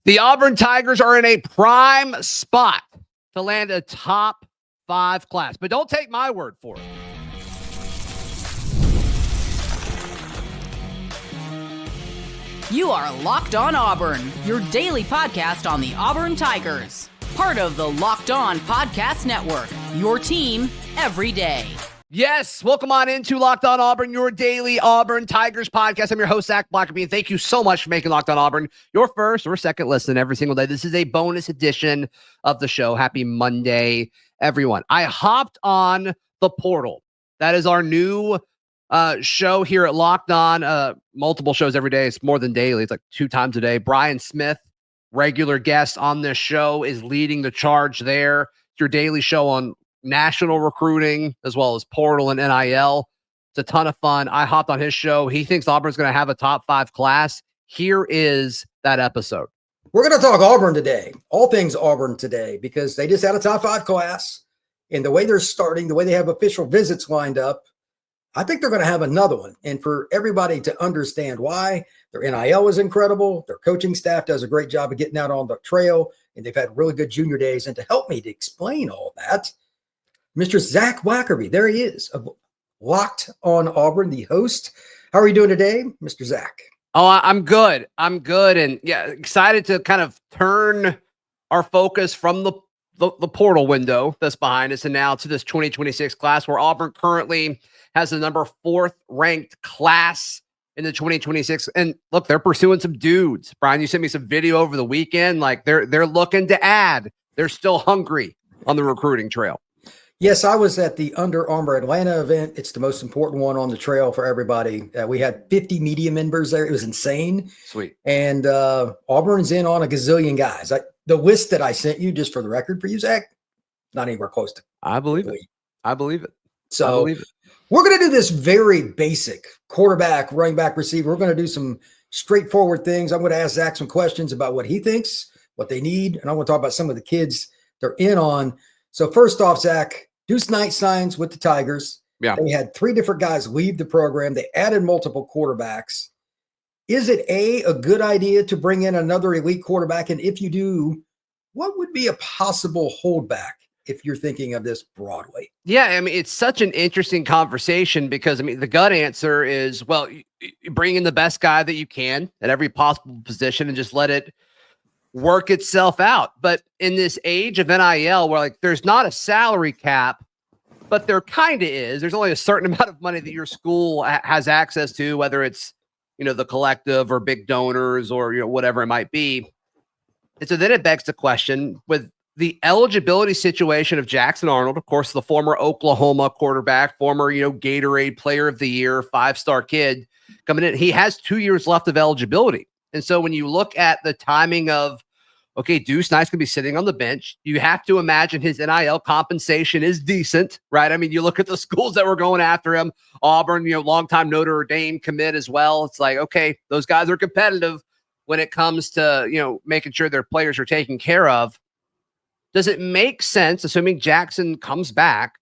The Auburn Tigers are in a prime spot to land a top 5 class, but don't take my word for it. You are Locked On Auburn, your daily podcast on the Auburn Tigers. Part of the Locked On Podcast Network, your team every day. Yes, welcome on into Locked On Auburn, your daily Auburn Tigers podcast. I'm your host, Zac Blackerby, and thank you so much for making Locked On Auburn your first or second listen every single day. This is a bonus edition of the show. Happy Monday, everyone. I hopped on the portal. That is our new show here at Locked On. Multiple shows every day. It's more than daily. It's like 2 times a day. Brian Smith, regular guest on this show, is leading the charge there. It's your daily show on national recruiting as well as portal and NIL. It's a ton of fun. I hopped on his show. He thinks Auburn's going to have a top 5 class. Here is that episode. We're going to talk Auburn today, all things Auburn today, because they just had a top 5 class, and the way they're starting, the way they have official visits lined up, I think they're going to have another one. And for everybody to understand why, their NIL is incredible. Their coaching staff does a great job of getting out on the trail, and they've had really good junior days. And to help me to explain all that, Mr. Zac Blackerby, there he is, of Locked On Auburn, the host. How are you doing today, Mr. Zac? Oh, I'm good. And yeah, excited to kind of turn our focus from the portal window that's behind us and now to this 2026 class where Auburn currently has the number 4th ranked class in the 2026. And look, they're pursuing some dudes. Brian, you sent me some video over the weekend. Like they're looking to add. They're still hungry on the recruiting trail. Yes, I was at the Under Armour Atlanta event. It's the most important one on the trail for everybody. We had 50 media members there. It was insane. Sweet. And Auburn's in on a gazillion guys. The list that I sent you, just for the record for you, Zac, not anywhere close to. I believe it. I believe it. So we're going to do this very basic quarterback, running back, receiver. We're going to do some straightforward things. I'm going to ask Zac some questions about what he thinks, what they need, and I'm going to talk about some of the kids they're in on. So first off, Zac, Deuce Knight signs with the Tigers. Yeah. They had 3 different guys leave the program. They added multiple quarterbacks. Is it a good idea to bring in another elite quarterback? And if you do, what would be a possible holdback if you're thinking of this broadly? Yeah, I mean, it's such an interesting conversation because, I mean, the gut answer is, well, you bring in the best guy that you can at every possible position and just let it work itself out. But in this age of NIL where like there's not a salary cap, but there kind of is, there's only a certain amount of money that your school has access to, whether it's, the collective or big donors or, whatever it might be. And so then it begs the question with the eligibility situation of Jackson Arnold, of course, the former Oklahoma quarterback, former, Gatorade player of the year, 5-star kid coming in, he has 2 years left of eligibility. And so when you look at the timing of, okay, Deuce Knight's going to be sitting on the bench, you have to imagine his NIL compensation is decent, right? I mean, you look at the schools that were going after him, Auburn, longtime Notre Dame commit as well. It's like, okay, those guys are competitive when it comes to, making sure their players are taken care of. Does it make sense, assuming Jackson comes back,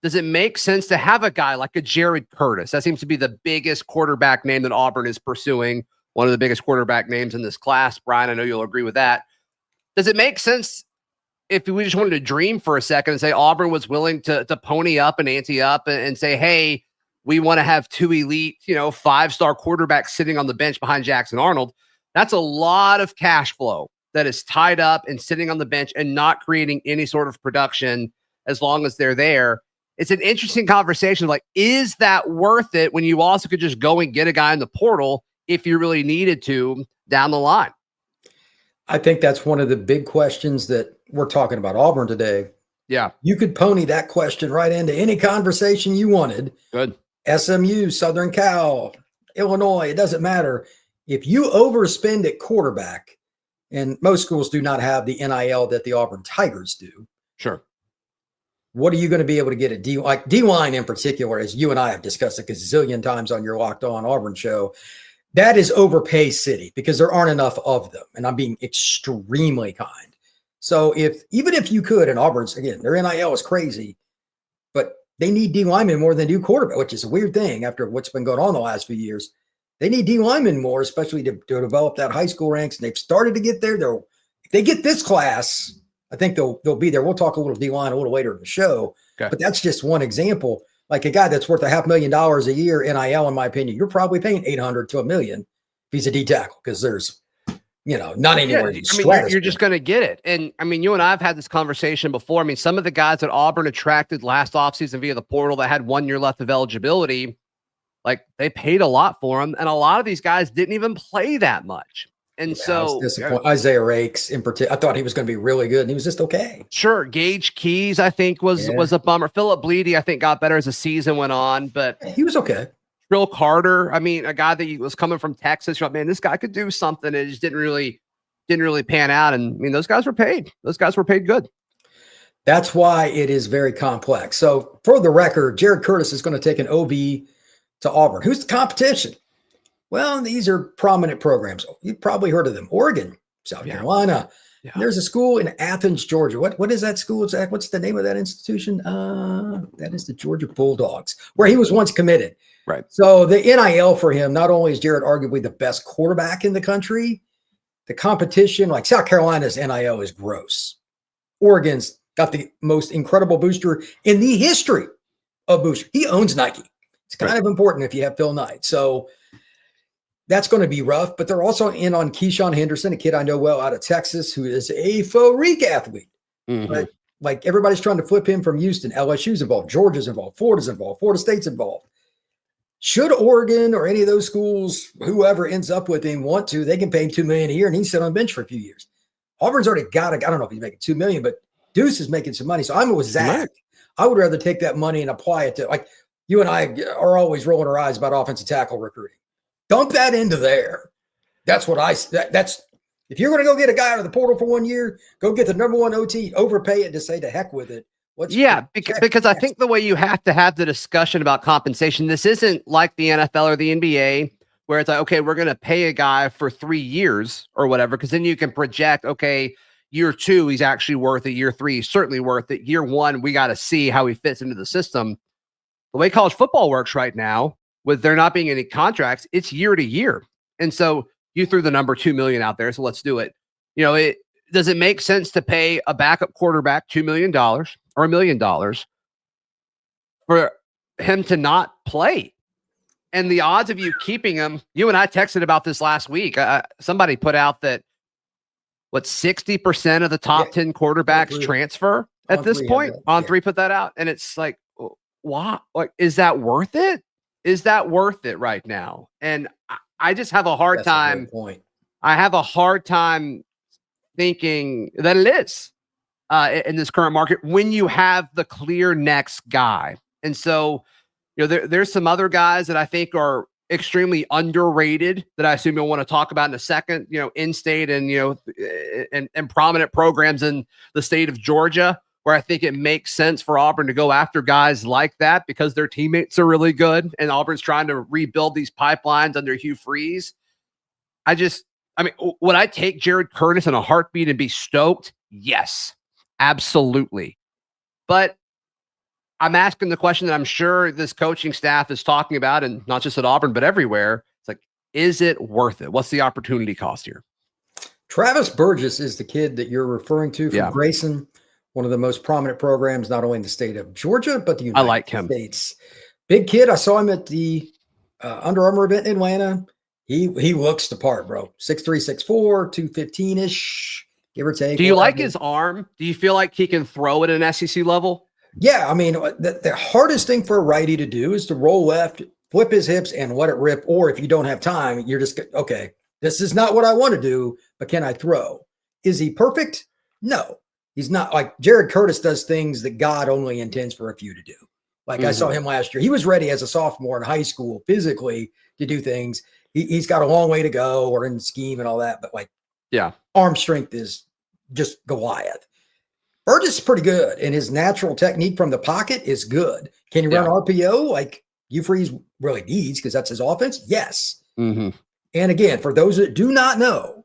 does it make sense to have a guy like a Jared Curtis? That seems to be the biggest quarterback name that Auburn is pursuing. One of the biggest quarterback names in this class. Brian, I know you'll agree with that. Does it make sense if we just wanted to dream for a second and say Auburn was willing to pony up and ante up and say, hey, we want to have 2 elite, 5-star quarterbacks sitting on the bench behind Jackson Arnold? That's a lot of cash flow that is tied up and sitting on the bench and not creating any sort of production as long as they're there. It's an interesting conversation. Like, is that worth it when you also could just go and get a guy in the portal if you really needed to down the line? I think that's one of the big questions that we're talking about Auburn today. Yeah. You could pony that question right into any conversation you wanted. Good. SMU, Southern Cal, Illinois, it doesn't matter. If you overspend at quarterback, and most schools do not have the NIL that the Auburn Tigers do. Sure. What are you going to be able to get at D-line in particular, as you and I have discussed a gazillion times on your Locked On Auburn show? That is overpay city because there aren't enough of them. And I'm being extremely kind. So even if you could, and Auburn's, again, their NIL is crazy, but they need D linemen more than they do quarterback, which is a weird thing after what's been going on the last few years. They need D linemen more, especially to develop that high school ranks. And they've started to get there. If they get this class, I think they'll be there. We'll talk a little D line a little later in the show, but that's just one example. Like a guy that's worth $500,000 a year NIL, in my opinion, you're probably paying $800,000 to $1 million if he's a D tackle, because there's, not anywhere. You're just going to get it. And I mean, you and I have had this conversation before. I mean, some of the guys that Auburn attracted last offseason via the portal that had 1 year left of eligibility, like they paid a lot for them. And a lot of these guys didn't even play that much. And so Isaiah Rakes in particular, I thought he was going to be really good, and he was just okay. Sure. Gage Keys, I think, was a bummer. Philip Bleedy, I think, got better as the season went on, but he was okay. Trill Carter, I mean, a guy that was coming from Texas, you're like, man, this guy could do something. It just didn't really pan out. And I mean, those guys were paid. Those guys were paid good. That's why it is very complex. So for the record, Jared Curtis is going to take an OB to Auburn. Who's the competition? Well, these are prominent programs. You've probably heard of them. Oregon, South Carolina. Yeah. There's a school in Athens, Georgia. What is that school, Zach? What's the name of that institution? That is the Georgia Bulldogs, where he was once committed. Right. So the NIL for him, not only is Jared arguably the best quarterback in the country, the competition, like South Carolina's NIL is gross. Oregon's got the most incredible booster in the history of booster. He owns Nike. It's kind of important if you have Phil Knight. So that's going to be rough, but they're also in on Keyshawn Henderson, a kid I know well out of Texas, who is a freak athlete. Mm-hmm. But like everybody's trying to flip him from Houston. LSU's involved, Georgia's involved, Florida's involved, Florida State's involved. Should Oregon or any of those schools, whoever ends up with him, want to, they can pay him $2 million a year and he's sit on the bench for a few years. Auburn's already got I don't know if he's making $2 million, but Deuce is making some money. So I'm with Zach. Right. I would rather take that money and apply it to, like, you and I are always rolling our eyes about offensive tackle recruiting. Dump that into there. That's what that's if you're going to go get a guy out of the portal for 1 year, go get the number one OT, overpay it to say to heck with it. Because I think the way you have to have the discussion about compensation, this isn't like the NFL or the NBA where it's like, okay, we're going to pay a guy for 3 years or whatever, because then you can project, okay, year 2, he's actually worth it. Year 3, he's certainly worth it. Year 1, we got to see how he fits into the system. The way college football works right now, with there not being any contracts, it's year to year. And so you threw the number $2 million out there, so let's do it. Does it make sense to pay a backup quarterback $2 million or $1 million for him to not play? And the odds of you keeping him, you and I texted about this last week. Somebody put out that 60% of the top 10 quarterbacks transfer at this point. On3 put that out. And it's like, wow, like, is that worth it? Is that worth it right now? And I just have a hard time. I have a hard time thinking that it is in this current market when you have the clear next guy. And so, there's some other guys that I think are extremely underrated that I assume you'll want to talk about in a second, in-state and, and prominent programs in the state of Georgia, where I think it makes sense for Auburn to go after guys like that because their teammates are really good and Auburn's trying to rebuild these pipelines under Hugh Freeze. Would I take Jared Curtis in a heartbeat and be stoked? Yes, absolutely. But I'm asking the question that I'm sure this coaching staff is talking about, and not just at Auburn, but everywhere. It's like, is it worth it? What's the opportunity cost here? Travis Burgess is the kid that you're referring to from Grayson, one of the most prominent programs, not only in the state of Georgia, but the United States. Big kid. I saw him at the Under Armour event in Atlanta. He looks the part, bro. 6'3", 6'4", 215-ish, give or take. Do you like his arm? Do you feel like he can throw at an SEC level? Yeah, the hardest thing for a righty to do is to roll left, flip his hips, and let it rip. Or if you don't have time, you're just, okay, this is not what I want to do, but can I throw? Is he perfect? No, he's not. Like Jared Curtis does things that God only intends for a few to do. Like I saw him last year. He was ready as a sophomore in high school physically to do things. He's got a long way to go or in scheme and all that. But arm strength is just Goliath. Burgess is pretty good, and his natural technique from the pocket is good. Can he run RPO like Hugh Freeze really needs because that's his offense? Yes. Mm-hmm. And again, for those that do not know,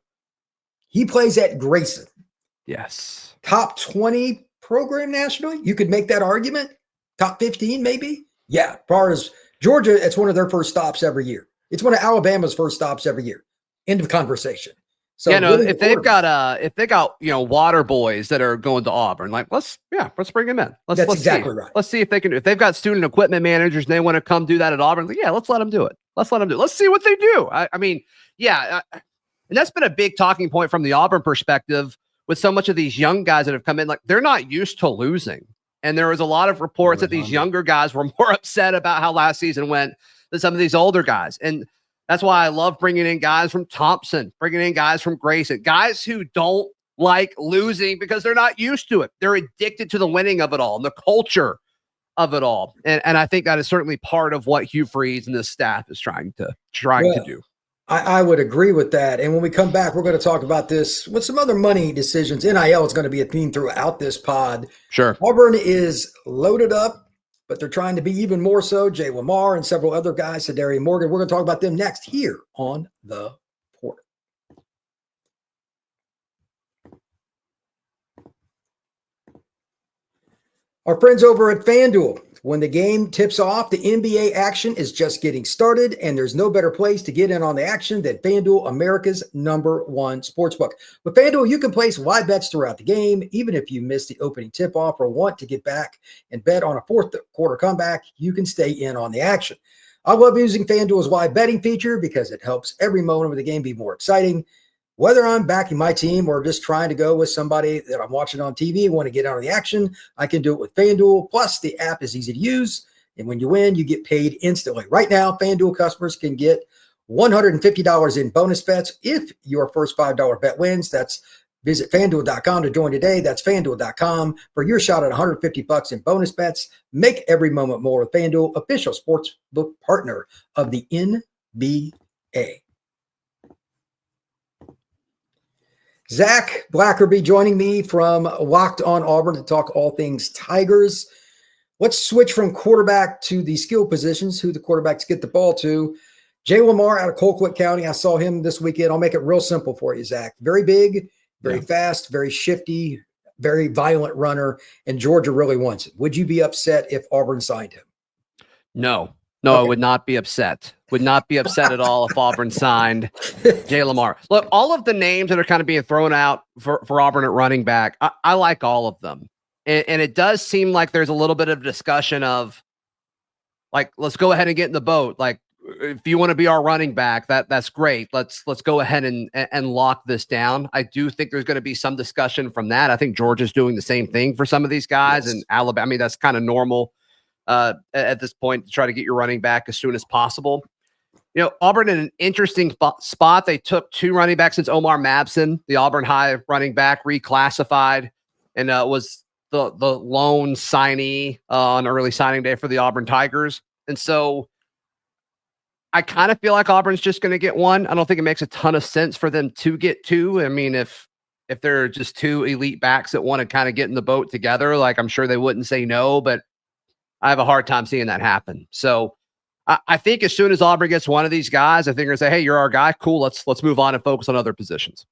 he plays at Grayson. Yes. Top 20 program nationally. You could make that argument. Top 15 maybe. Yeah. As far as Georgia, it's one of their first stops every year. It's one of Alabama's first stops every year. End of conversation. So if they've got water boys that are going to Auburn, like let's bring them in. Let's exactly see. Right. Let's see if they can. If they've got student equipment managers and they want to come do that at Auburn, let's let them do it. Let's see what they do. And that's been a big talking point from the Auburn perspective with so much of these young guys that have come in. Like they're not used to losing, and there was a lot of reports that these younger guys were more upset about how last season went than some of these older guys, and that's why I love bringing in guys from Thompson, bringing in guys from Grayson, guys who don't like losing because they're not used to it. They're addicted to the winning of it all and the culture of it all. And I think that is certainly part of what Hugh Freeze and this staff is trying to do. I would agree with that. And when we come back, we're going to talk about this with some other money decisions. NIL is going to be a theme throughout this pod. Sure. Auburn is loaded up, but they're trying to be even more so. Jay Lamar and several other guys, Sedarian Morgan. We're going to talk about them next here on The Port. Our friends over at FanDuel. When the game tips off, the NBA action is just getting started, and there's no better place to get in on the action than FanDuel, America's #1 sportsbook. With FanDuel, you can place live bets throughout the game, even if you miss the opening tip-off or want to get back and bet on a fourth quarter comeback, you can stay in on the action. I love using FanDuel's live betting feature because it helps every moment of the game be more exciting. Whether I'm backing my team or just trying to go with somebody that I'm watching on TV and want to get out of the action, I can do it with FanDuel. Plus, the app is easy to use. And when you win, you get paid instantly. Right now, FanDuel customers can get $150 in bonus bets if your first $5 bet wins. Visit FanDuel.com to join today. That's FanDuel.com for your shot at $150 in bonus bets. Make every moment more with FanDuel, official sportsbook partner of the NBA. Zac Blackerby joining me from Locked on Auburn to talk all things Tigers. Let's switch from quarterback to the skill positions, who the quarterbacks get the ball to. Jay Lamar out of Colquitt County. I saw him this weekend. I'll make it real simple for you, Zac. Very big, very fast, very shifty, very violent runner, and Georgia really wants it. Would you be upset if Auburn signed him? No, okay. I would not be upset. Would not be upset at all if Auburn signed Jay Lamar. Look, all of the names that are kind of being thrown out for Auburn at running back, I like all of them. And it does seem like there's a little bit of discussion of, like, let's go ahead and get in the boat. Like, if you want to be our running back, that's great. Let's go ahead and lock this down. I do think there's going to be some discussion from that. I think Georgia's doing the same thing for some of these guys. Yes. And Alabama, I mean, that's kind of normal at this point to try to get your running back as soon as possible. Auburn in an interesting spot. They took 2 running backs since Omar Mabson, the Auburn High running back, reclassified, and was the lone signee on early signing day for the Auburn Tigers. And so I kind of feel like Auburn's just going to get one. I don't think it makes a ton of sense for them to get 2. I mean, if they're just 2 elite backs that want to kind of get in the boat together, like, I'm sure they wouldn't say no, but I have a hard time seeing that happen. So I think as soon as Auburn gets one of these guys, I think they're going to say, hey, you're our guy. Cool. Let's move on and focus on other positions.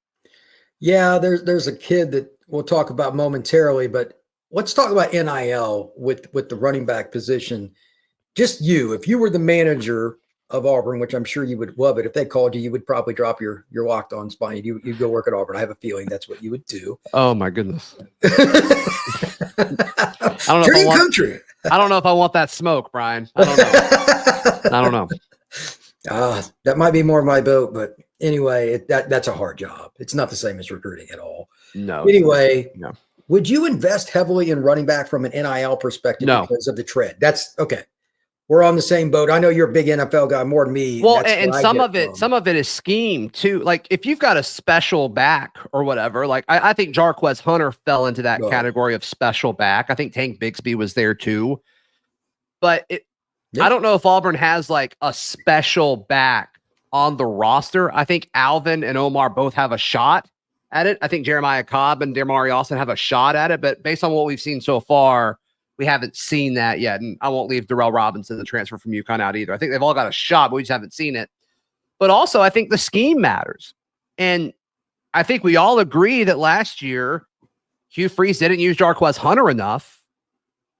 Yeah, there's a kid that we'll talk about momentarily, but let's talk about NIL with the running back position. Just if you were the manager of Auburn, which I'm sure you would love it. If they called you, you would probably drop your locked on spine. You'd go work at Auburn. I have a feeling that's what you would do. Oh my goodness. I don't know if I want that smoke, Brian. I don't know. That might be more my boat, but anyway, that's a hard job. It's not the same as recruiting at all. No. Anyway, no. Would you invest heavily in running back from an NIL perspective because of the trend? That's okay. We're on the same boat. I know you're a big NFL guy more than me. Well, and some of it is scheme too. Like, if you've got a special back or whatever, like I think Jarquez Hunter fell into that category of special back. I think Tank Bixby was there too. But I don't know if Auburn has like a special back on the roster. I think Alvin and Omar both have a shot at it. I think Jeremiah Cobb and Damari Austin have a shot at it. But based on what we've seen so far, we haven't seen that yet. And I won't leave Darrell Robinson, the transfer from UConn, out either. I think they've all got a shot, but we just haven't seen it. But also, I think the scheme matters. And I think we all agree that last year, Hugh Freeze didn't use Jarquez Hunter enough.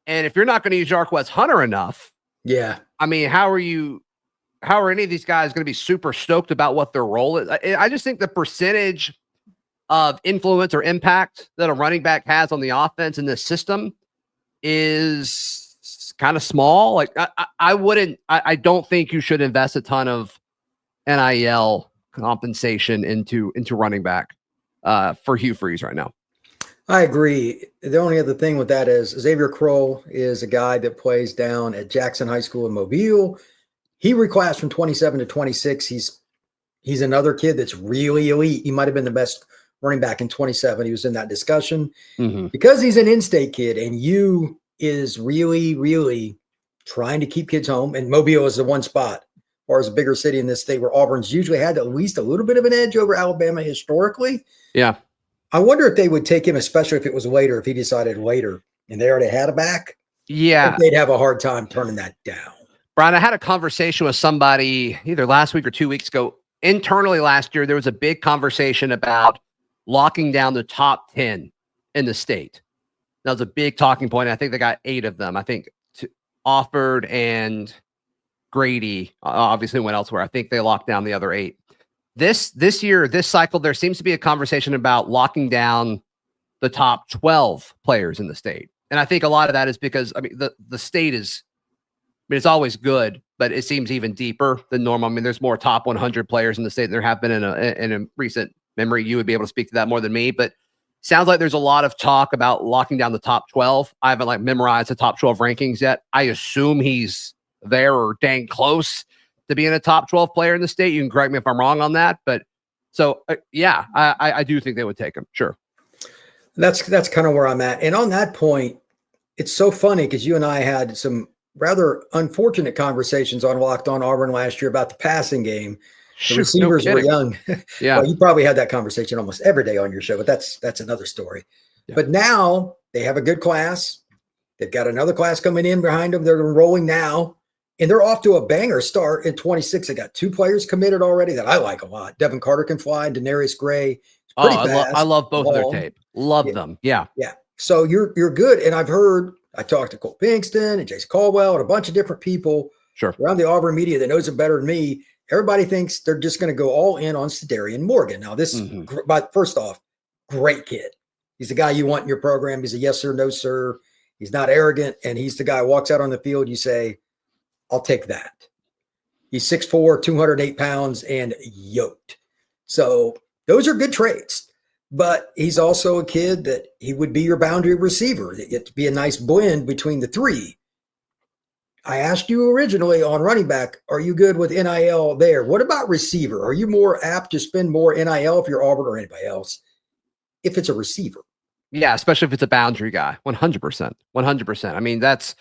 And if you're not going to use Jarquez Hunter enough, I mean, how are you how are any of these guys going to be super stoked about what their role is? I just think the percentage of influence or impact that a running back has on the offense in this system is kind of small. Like I don't think you should invest a ton of NIL compensation into running back for Hugh Freeze right now. I agree. The only other thing with that is Xavier Kroll is a guy that plays down at Jackson High School in Mobile. He reclassed from 27 to 26. He's another kid that's really elite. He might have been the best running back in 27. He was in that discussion. Because he's an in-state kid and you is really, really trying to keep kids home. And Mobile is the one spot, or as a bigger city in this state where Auburn's usually had at least a little bit of an edge over Alabama historically. Yeah. I wonder if they would take him, especially if it was later, if he decided later and they already had a back. Yeah. They'd have a hard time turning that down. Brian, I had a conversation with somebody either last week or 2 weeks ago. Internally last year, there was a big conversation about locking down the top 10 in the state. That was a big talking point. I think they got 8 of them. I think Offord and Grady obviously went elsewhere. I think they locked down the other 8. This year, this cycle, there seems to be a conversation about locking down the top 12 players in the state. And I think a lot of that is because, I mean, the state is, I mean, it's always good, but it seems even deeper than normal. I mean, there's more top 100 players in the state than there have been in a recent memory. You would be able to speak to that more than me, but sounds like there's a lot of talk about locking down the top 12. I haven't memorized the top 12 rankings yet. I assume he's there or dang close to being a top 12 player in the state. You can correct me if I'm wrong on that, but so yeah, I do think they would take him. Sure. That's kind of where I'm at. And on that point, it's so funny because you and I had some rather unfortunate conversations on Locked On Auburn last year about the passing game. The receivers were young. Yeah. Well, you probably had that conversation almost every day on your show, but that's another story. Yeah. But now they have a good class. They've got another class coming in behind them. They're rolling now, and they're off to a banger start in 26. They got 2 players committed already that I like a lot. Devin Carter can fly, and Denarius Gray. I love both of their tape. Love them. Yeah. Yeah. So you're good. And I talked to Cole Pinkston and Jason Caldwell and a bunch of different people around the Auburn media that knows it better than me. Everybody thinks they're just going to go all in on Sedarian Morgan. Now, this, but first off, great kid. He's the guy you want in your program. He's a yes sir, no sir. He's not arrogant. And he's the guy who walks out on the field. You say, I'll take that. He's 6'4", 208 pounds and yoked. So those are good traits. But he's also a kid that he would be your boundary receiver. That get to be a nice blend between the 3. I asked you originally on running back, are you good with NIL there? What about receiver? Are you more apt to spend more NIL if you're Auburn or anybody else if it's a receiver? Yeah, especially if it's a boundary guy. 100%. 100%. I mean, that's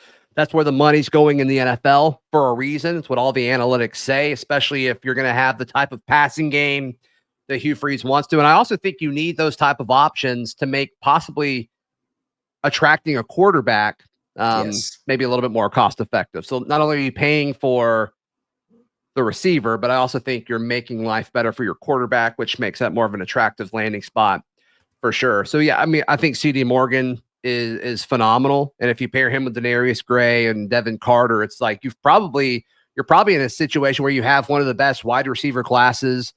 where the money's going in the NFL for a reason. It's what all the analytics say, especially if you're going to have the type of passing game that Hugh Freeze wants to. And I also think you need those type of options to make possibly attracting a quarterback maybe a little bit more cost effective. So not only are you paying for the receiver, but I also think you're making life better for your quarterback, which makes that more of an attractive landing spot for sure. So yeah, I mean, I think CD Morgan is phenomenal. And if you pair him with Denarius Gray and Devin Carter, it's like you're probably in a situation where you have one of the best wide receiver classes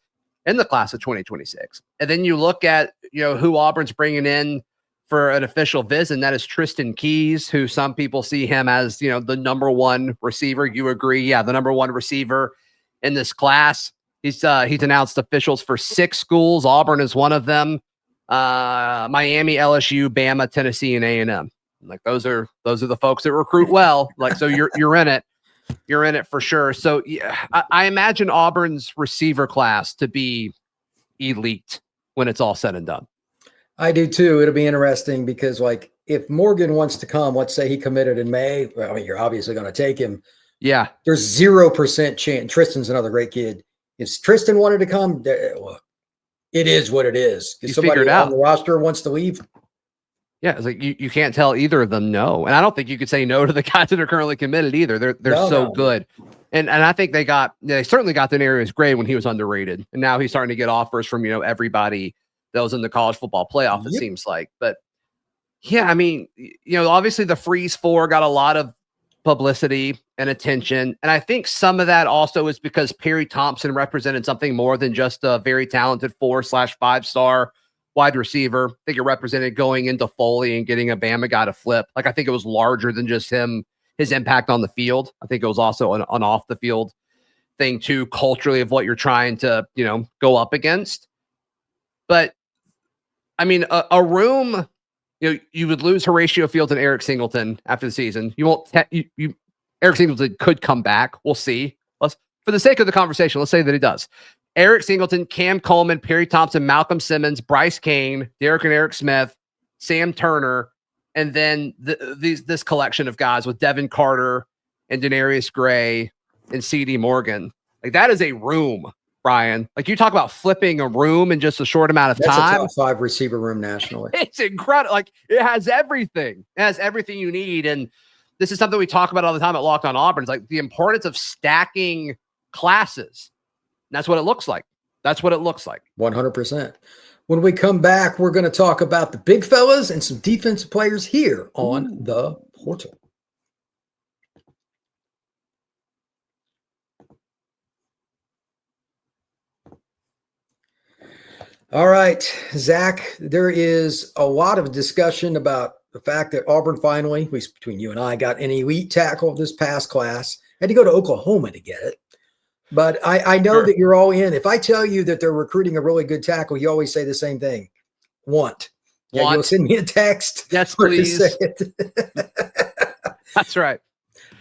in the class of 2026. And then you look at, who Auburn's bringing in for an official visit, and that is Tristan Keys, who some people see him as, the number 1 receiver. You agree? Yeah, the number 1 receiver in this class. He's announced officials for 6 schools. Auburn is one of them. Miami, LSU, Bama, Tennessee, and A&M. Like those are the folks that recruit well. Like, so you're in it. You're in it for sure. So yeah, I imagine Auburn's receiver class to be elite when it's all said and done. I do too. It'll be interesting because if Morgan wants to come, let's say he committed in May. Well, I mean, you're obviously going to take him. Yeah. There's 0% chance. Tristan's another great kid. If Tristan wanted to come, well, it is what it is. If somebody on the roster wants to leave. Yeah, it's like you can't tell either of them no. And I don't think you could say no to the guys that are currently committed either. They're so good. And I think they certainly got Denarius Gray when he was underrated. And now he's starting to get offers from, everybody that was in the college football playoff, it seems like. But yeah, I mean, obviously the Freeze 4 got a lot of publicity and attention. And I think some of that also is because Perry Thompson represented something more than just a very talented 4/5-star wide receiver. I think it represented going into Foley and getting a Bama guy to flip. Like, I think it was larger than just his impact on the field. I think it was also an off the field thing too, culturally, of what you're trying to, go up against. But I mean, a room, you would lose Horatio Fields and Eric Singleton after the season. You won't, Eric Singleton could come back. We'll see. For the sake of the conversation, let's say that he does. Eric Singleton, Cam Coleman, Perry Thompson, Malcolm Simmons, Bryce Kane, Derek and Eric Smith, Sam Turner, and then this collection of guys with Devin Carter and Denarius Gray and CD Morgan. Like, that is a room, Brian. Like, you talk about flipping a room in just a short amount of time. That's a top 5 receiver room nationally. It's incredible. Like, it has everything. It has everything you need. And this is something we talk about all the time at Locked On Auburn. It's like the importance of stacking classes. And that's what it looks like. 100%. When we come back, we're going to talk about the big fellas and some defensive players here on The Portal. All right, Zach, there is a lot of discussion about the fact that Auburn finally, at least between you and I, got an elite tackle this past class. Had to go to Oklahoma to get it. But I know that you're all in. If I tell you that they're recruiting a really good tackle, you always say the same thing. Want. Yeah, you'll send me a text. Yes, please. That's right.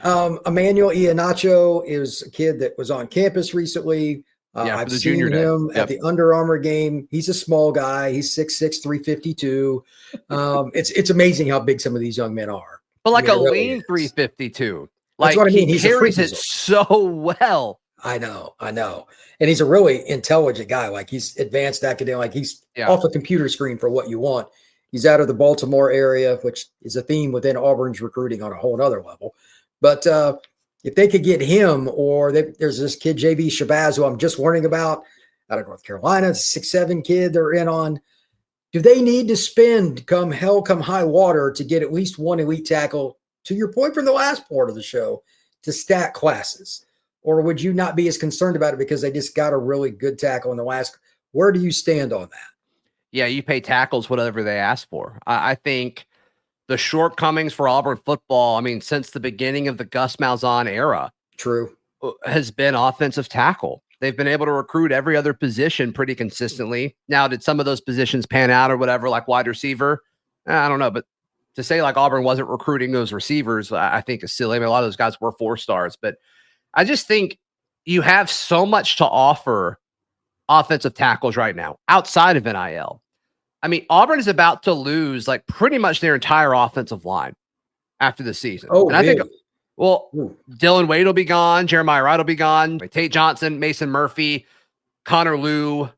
Emmanuel Ianacho is a kid that was on campus recently. I've seen him at the Under Armour game. He's a small guy. He's 6'6", 352. It's amazing how big some of these young men are. But like lean 352. That's what I mean. He carries it so well. I know. And he's a really intelligent guy. Like, he's advanced academic. Like, he's off a computer screen for what you want. He's out of the Baltimore area, which is a theme within Auburn's recruiting on a whole other level. But if they could get him, or there's this kid, JV Shabazz, who I'm just learning about out of North Carolina, 6'7" kid they're in on. Do they need to spend come hell, come high water to get at least one elite tackle, to your point from the last part of the show, to stack classes? Or would you not be as concerned about it because they just got a really good tackle in the last? Where do you stand on that? Yeah, you pay tackles whatever they ask for. I think the shortcomings for Auburn football, I mean, since the beginning of the Gus Malzahn era, has been offensive tackle. They've been able to recruit every other position pretty consistently. Now, did some of those positions pan out or whatever, like wide receiver? I don't know, but to say like Auburn wasn't recruiting those receivers, I think is silly. I mean, a lot of those guys were 4-stars, but I just think you have so much to offer offensive tackles right now outside of NIL. I mean, Auburn is about to lose like pretty much their entire offensive line after the season. Oh, and I think, Dylan Wade will be gone. Jeremiah Wright will be gone. Tate Johnson, Mason Murphy, Connor Liu,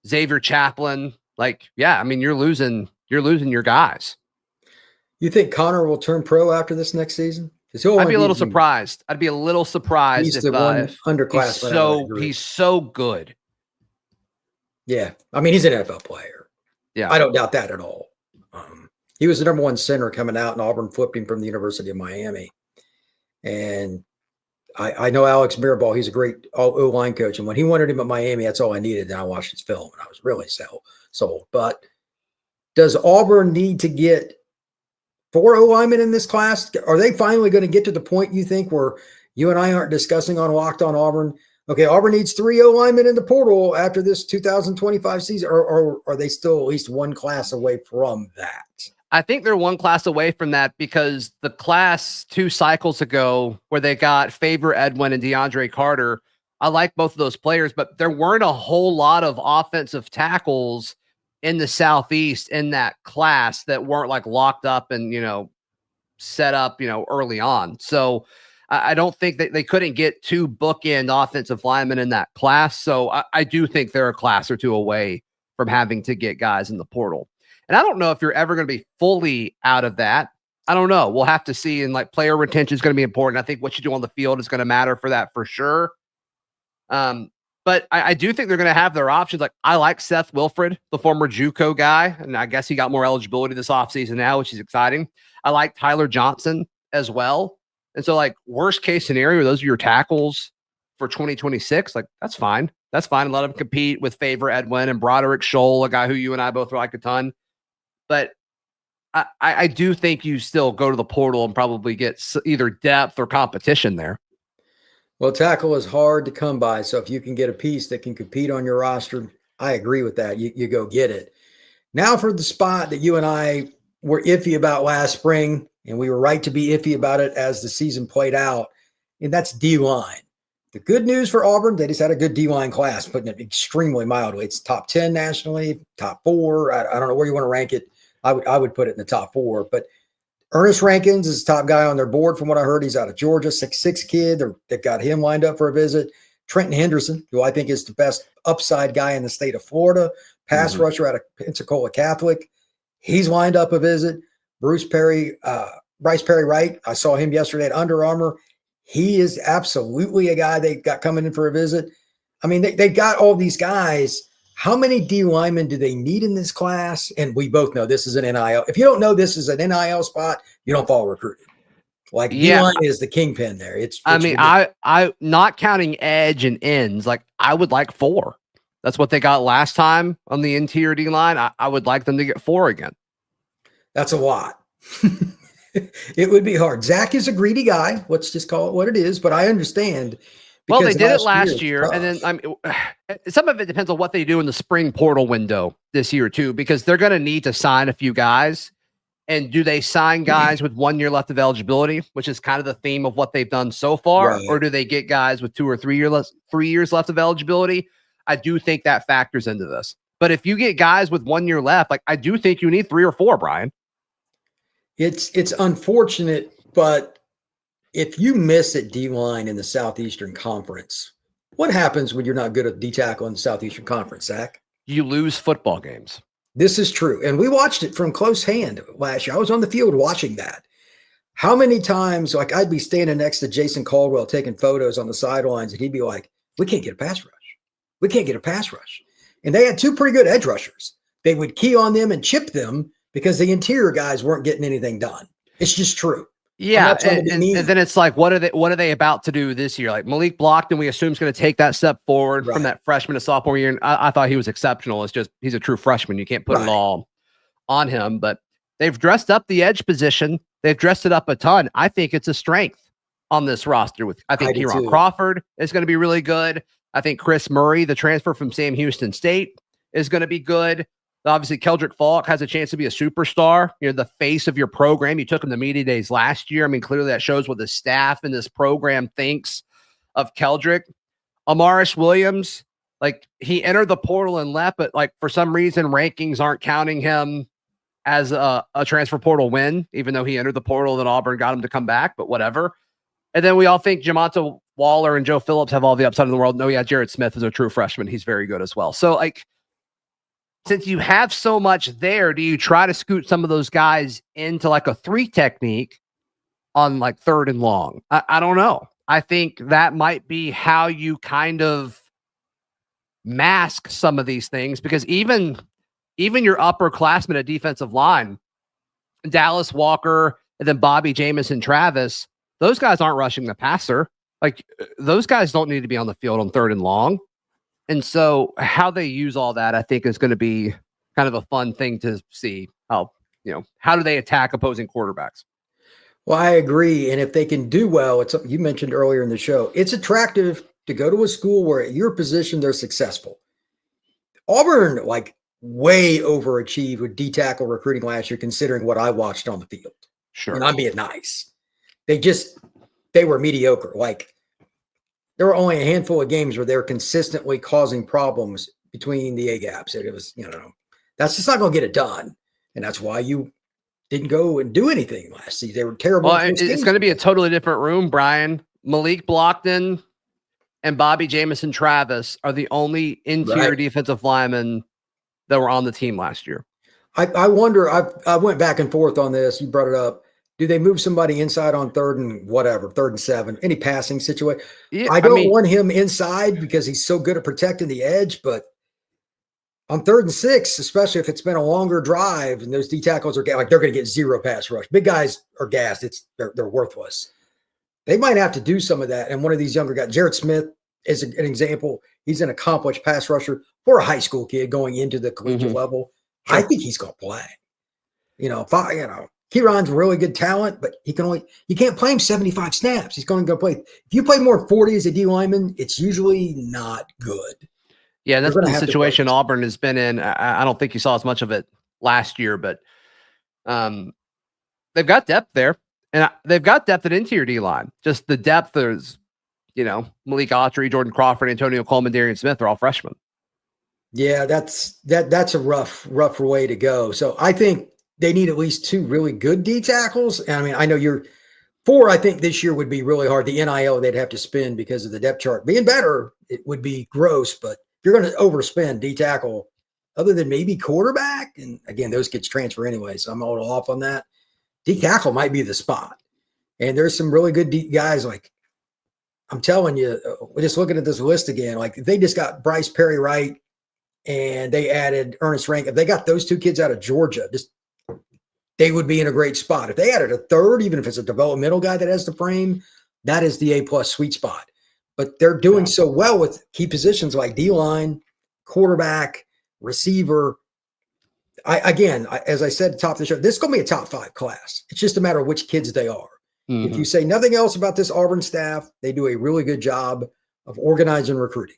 Xavier Chaplin. Like, yeah, I mean, you're losing your guys. You think Connor will turn pro after this next season? I'd be a little surprised. He's the one underclassman. He's so good. Yeah. I mean, he's an NFL player. Yeah. I don't doubt that at all. He was the number one center coming out, and Auburn flipped him from the University of Miami. And I know Alex Mirabal, he's a great O-line coach. And when he wanted him at Miami, that's all I needed. And I watched his film, and I was really sold. But does Auburn need to get 4 O-linemen in this class? Are they finally going to get to the point, you think, where you and I aren't discussing on Locked On Auburn? Okay, Auburn needs 3 O-linemen in the portal after this 2025 season, or are they still at least one class away from that? I think they're one class away from that, because the class 2 cycles ago where they got Faber Edwin and DeAndre Carter, I like both of those players, but there weren't a whole lot of offensive tackles in the Southeast in that class that weren't like locked up and, set up, early on. So I don't think that they couldn't get 2 bookend offensive linemen in that class. So I do think they're a class or 2 away from having to get guys in the portal. And I don't know if you're ever going to be fully out of that. I don't know. We'll have to see. And like, player retention is going to be important. I think what you do on the field is going to matter for that for sure. But I do think they're going to have their options. Like, I like Seth Wilfred, the former JUCO guy, and I guess he got more eligibility this offseason now, which is exciting. I like Tyler Johnson as well. And so, like, worst case scenario, those are your tackles for 2026. Like, that's fine. That's fine. Let them compete with Favor Edwin and Broderick Scholl, a guy who you and I both like a ton. But I do think you still go to the portal and probably get either depth or competition there. Well, tackle is hard to come by. So if you can get a piece that can compete on your roster, I agree with that. You go get it. Now for the spot that you and I were iffy about last spring, and we were right to be iffy about it as the season played out, and that's D-line. The good news for Auburn, they just had a good D-line class, putting it extremely mildly. It's top 10 nationally, top 4. I don't know where you want to rank it. I would put it in the top 4. But Ernest Rankins is the top guy on their board from what I heard. He's out of Georgia, 6'6" kid. They've got him lined up for a visit. Trenton Henderson, who I think is the best upside guy in the state of Florida, pass rusher out of Pensacola Catholic. He's lined up a visit. Bryce Perry Wright, I saw him yesterday at Under Armour. He is absolutely a guy they got coming in for a visit. I mean, they got all these guys. How many D linemen do they need in this class? And we both know this is an NIL. If you don't know this is an NIL spot, you don't follow recruiting. Like, D-line is the kingpin there. I mean, I not counting edge and ends, like, I would like 4. That's what they got last time on the interior D-line. I would like them to get 4 again. That's a lot. It would be hard. Zach is a greedy guy. Let's just call it what it is. But I understand. Well, they did it last year. And then some of it depends on what they do in the spring portal window this year, too, because they're going to need to sign a few guys. And do they sign guys with 1 year left of eligibility, which is kind of the theme of what they've done so far? Right. Or do they get guys with 2 or 3 years left of eligibility? I do think that factors into this. But if you get guys with 1 year left, like, I do think you need 3 or 4, Brian. It's unfortunate, but if you miss at D-line in the Southeastern Conference, what happens when you're not good at D-tackle in the Southeastern Conference, Zach? You lose football games. This is true. And we watched it from close hand last year. I was on the field watching that. How many times, like, I'd be standing next to Jason Caldwell taking photos on the sidelines, and he'd be like, we can't get a pass rush. We can't get a pass rush. And they had 2 pretty good edge rushers. They would key on them and chip them because the interior guys weren't getting anything done. It's just true. Yeah, and then it's like, what are they about to do this year? Like, Malik Blockton, we assume is going to take that step forward from that freshman to sophomore year. And I thought he was exceptional. It's just he's a true freshman. You can't put it all on him. But they've dressed up the edge position. They've dressed it up a ton. I think it's a strength on this roster. I think Kieran Crawford is going to be really good. I think Chris Murray, the transfer from Sam Houston State, is going to be good. Obviously, Keldrick Falk has a chance to be a superstar. You're the face of your program. You took him to media days last year. I mean, clearly that shows what the staff in this program thinks of Keldrick. Amaris Williams, like, he entered the portal and left, but, like, for some reason, rankings aren't counting him as a transfer portal win, even though he entered the portal that Auburn got him to come back, but whatever. And then we all think Jamonta Waller and Joe Phillips have all the upside in the world. No, yeah, Jared Smith is a true freshman. He's very good as well. So, like, since you have so much there, do you try to scoot some of those guys into, like, a 3 technique on, like, 3rd and long? I don't know. I think that might be how you kind of mask some of these things, because even your upperclassmen at defensive line, Dallas Walker and then Bobby Jamison Travis, those guys aren't rushing the passer. Like, those guys don't need to be on the field on 3rd and long. And so how they use all that, I think, is going to be kind of a fun thing to see. How do they attack opposing quarterbacks? Well, I agree. And if they can do well, it's something you mentioned earlier in the show. It's attractive to go to a school where at your position, they're successful. Auburn, like, way overachieved with D-tackle recruiting last year, considering what I watched on the field. Sure. And I'm being nice. They were mediocre. Like, there were only a handful of games where they were consistently causing problems between the A-gaps. It was, that's just not going to get it done. And that's why you didn't go and do anything last season. They were terrible. Well, it's going to be a totally different room, Brian. Malik Blockton and Bobby Jamison Travis are the only interior defensive linemen that were on the team last year. I wonder, I went back and forth on this. You brought it up. Do they move somebody inside on 3rd and 7, any passing situation? Yeah, I don't want him inside because he's so good at protecting the edge, but on 3rd and 6, especially if it's been a longer drive and those D tackles are like, they're going to get 0 pass rush. Big guys are gassed. They're worthless. They might have to do some of that. And one of these younger guys, Jared Smith is an example. He's an accomplished pass rusher for a high school kid going into the collegiate level. Sure. I think he's going to play. Kieran's really good talent, but you can't play him 75 snaps. He's going to go play. If you play more than 40 as a D lineman, it's usually not good. Yeah, that's the situation Auburn has been in. I don't think you saw as much of it last year, but they've got depth there, and they've got depth at interior D line. Just the depth is, Malik Autry, Jordan Crawford, Antonio Coleman, Darian Smith are all freshmen. Yeah, that's a rough way to go. So I think they need at least 2 really good D tackles. And I mean, I know you're 4. I think this year would be really hard. The NIL they'd have to spend because of the depth chart being better. It would be gross, but you're going to overspend D tackle, other than maybe quarterback. And again, those kids transfer anyway, so I'm a little off on that. D tackle might be the spot. And there's some really good D guys. Like, I'm telling you, just looking at this list again, like they just got Bryce Perry Wright and they added Ernest Rank. If they got those 2 kids out of Georgia, they would be in a great spot. If they added a third, even if it's a developmental guy that has the frame, that is the A+ sweet spot. But they're doing so well with key positions like D-line, quarterback, receiver. As I said at the top of the show, this is going to be a top 5 class. It's just a matter of which kids they are. If you say nothing else about this Auburn staff, they do a really good job of organizing recruiting.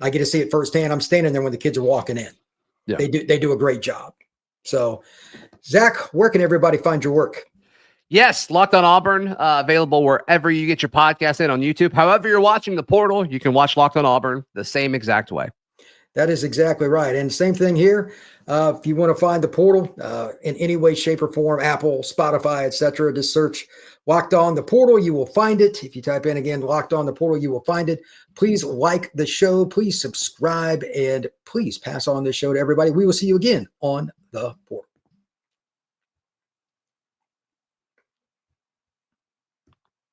I get to see it firsthand. I'm standing there when the kids are walking in. Yeah. They do a great job. So, Zach, where can everybody find your work? Yes, Locked on Auburn, available wherever you get your podcast in on YouTube. However you're watching the portal, you can watch Locked on Auburn the same exact way. That is exactly right. And same thing here. If you want to find the portal in any way, shape, or form, Apple, Spotify, etc., just search Locked on the Portal. You will find it. If you type in again, Locked on the Portal, you will find it. Please like the show. Please subscribe. And please pass on this show to everybody. We will see you again on the portal.